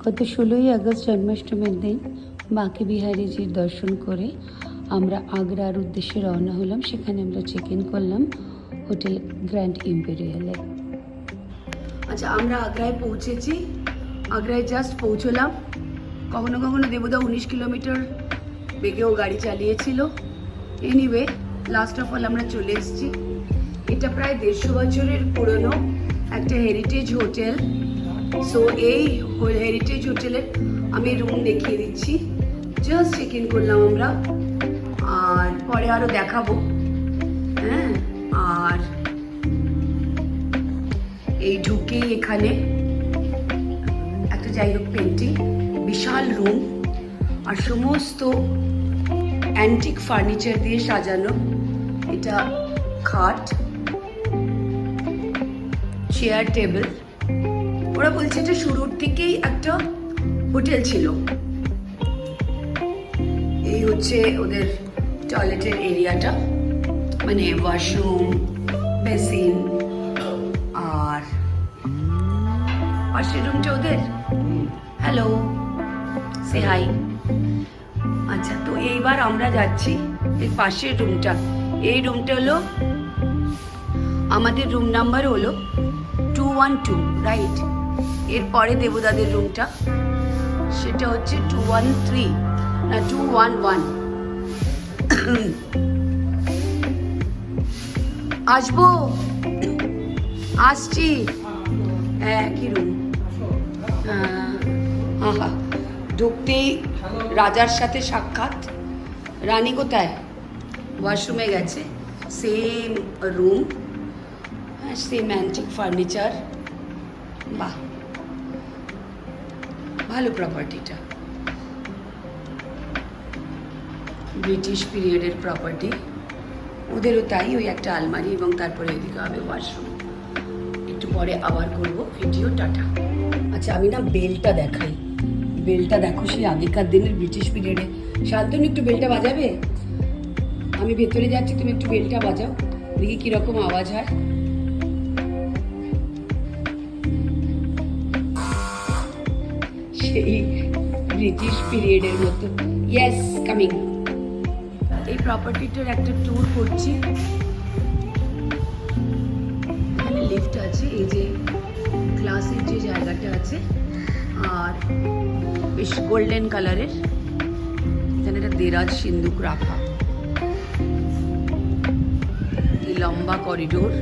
গত 16ই আগস্ট জন্মাষ্টমীর দিন বাঁকে বিহারীজির দর্শন করে আমরা আগ্রার উদ্দেশ্যে রওনা হলাম। সেখানে আমরা চেক ইন করলাম হোটেল গ্র্যান্ড ইম্পেরিয়ালে। আচ্ছা, আমরা আগ্রায় পৌঁছেছি। আগ্রায় জাস্ট পৌঁছলাম। কখনো কখনো দেবদা 19 কিলোমিটার বেগেও গাড়ি চালিয়েছিল। এনিওয়ে, লাস্ট অফ অল আমরা চলে এসেছি। এটা প্রায় 150 বছরের পুরনো একটা হেরিটেজ হোটেল। সো এই হেরিটেজ হোটেলের আমি রুম দেখিয়ে দিচ্ছি। জাস্ট চেক ইন করলাম আমরা, আর পরে আরও দেখাবো। হ্যাঁ, আর এই ঢুকেই এখানে একটা যাই হোক পেন্টিং, বিশাল রুম, আর সমস্ত অ্যান্টিক ফার্নিচার দিয়ে সাজানো। এটা খাট, চেয়ার, টেবিল। ওরা বলছে এটা শুরুর থেকেই একটা হোটেল ছিল। এই হচ্ছে ওদের টয়লেটের এরিয়াটা, মানে ওয়াশরুম, বেসিন, আর পাশের রুমটা ওদের। হ্যালো, সে হাই। আচ্ছা, তো এইবার আমরা যাচ্ছি এই পাশের রুমটা। এই রুমটা হলো আমাদের রুম নাম্বার হলো 212, রাইট? এরপরে দেবদাদের রুমটা, সেটা হচ্ছে 213 না 211। আসবো, আসছি। হ্যাঁ, কি রুম। হ্যাঁ, ঢুকতেই রাজার সাথে সাক্ষাৎ। রানী কোথায়? ওয়াশরুমে গেছে। সেম রুম, হ্যাঁ, সেম অ্যান্টিক ফার্নিচার। বাহ, ভালো প্রপার্টিটা, ব্রিটিশ পিরিয়ডের প্রপার্টি। ওদেরও তাই, ওই একটা আলমারি এবং তারপরে ওইদিকে হবে ওয়াশরুম। একটু পরে আবার করবো ভিডিও। টাটা। আচ্ছা, আমি না বেলটা দেখাই। বেলটা দেখো, সেই আগেকার দিনের ব্রিটিশ পিরিয়ডে। শান্তনু, একটু বেলটা বাজাবে? আমি ভেতরে যাচ্ছি, তুমি একটু বেলটা বাজাও, দেখি কিরকম আওয়াজ হয়। সেই ব্রিটিশ পিরিয়ডের মতো। Yes, coming. এই প্রপার্টিটার একটা ট্যুর করছি। এখানে লিফট আছে, এই যে গ্লাসের যে জায়গাটা আছে, আর বেশ গোল্ডেন কালারের। এখানে একটা দেরাজ সিন্দুক রাখা। এই লম্বা করিডোর,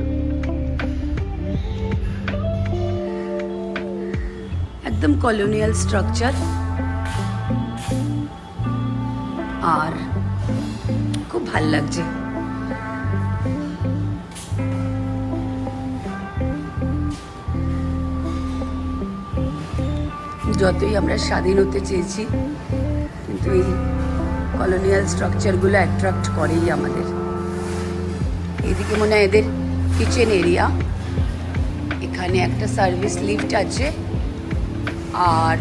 একদম কলোনিয়াল স্ট্রাকচার, আর খুব ভাল লাগছে। যতই আমরা স্বাধীন হতে চেয়েছি, কিন্তু এই কলোনিয়াল স্ট্রাকচারগুলো অ্যাট্রাক্ট করেই আমাদের। এদিকে মনে হয় এদের কিচেন এরিয়া। এখানে একটা সার্ভিস লিফট আছে, আর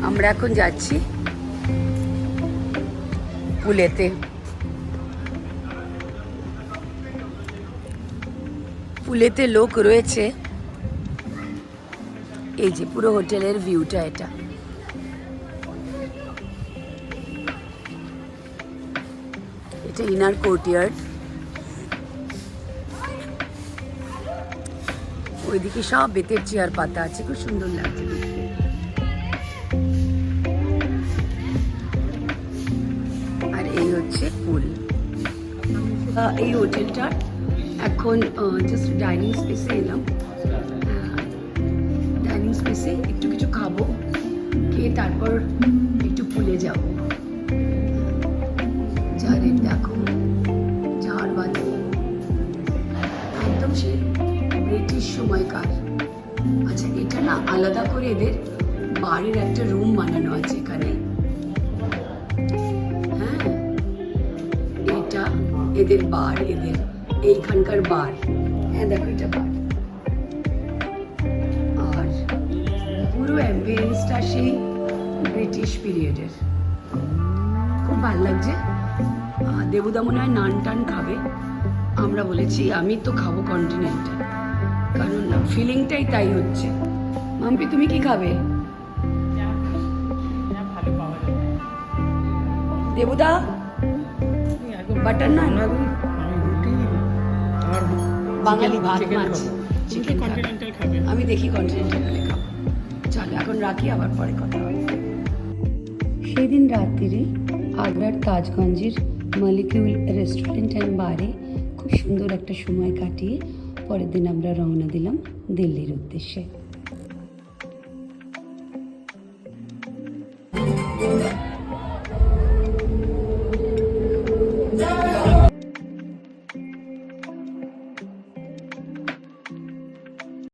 আমরা এখন যাচ্ছি পুলেতে। পুলেতে লোক রয়েছে। এই যে পুরো হোটেলের ভিউটা, এটা এটা ইনার কোর্টইয়ার্ড। ওইদিকে সব বেতের চেয়ার পাতা আছে, খুব সুন্দর লাগছে দেখতে। আর এই হচ্ছে পুল। এই হোটেলটার এখন জাস্ট ডাইনিং স্পেসে এলাম। ডাইনিং স্পেসে একটু কিছু খাবো, খেয়ে তারপর একটু পুলে যাবো। যাদের দেখো ঝাড় বাঁধে, একদম সে ব্রিটিশ সময়কার। আচ্ছা, এটা না আলাদা করে এদের বাড়ির একটা রুম বানানো আছে এখানে। হ্যাঁ, এটা এদের বার, এদের এইখানকার বার। হ্যাঁ, দেখো এটা বার। আর পুরো অ্যাম্বিয়েন্সটা সেই ব্রিটিশ পিরিয়ডের, খুব ভালো লাগছে। দেবুদা মনে হয় নান টান খাবে। আমরা বলেছি আমি তো খাবো কন্টিনেন্টাল, কারণ ফিলিংটাই তাই হচ্ছে। মাম্পি, তুমি কি খাবে? দেবুদা বাটার নান বাঙালি ভাত মাছ চিকেন আমি দেখি কন্টিনেন্টাল খাবো। চলো এখন রাখি, আবার পরে কথা হবে। সেদিন রাত্রিরে আগ্রার তাজগঞ্জের মলিকিউল রেস্টুরেন্ট অ্যান্ড বারে খুব সুন্দর একটা সময় কাটিয়ে পরের দিন আমরা রওনা দিলাম দিল্লির উদ্দেশ্যে।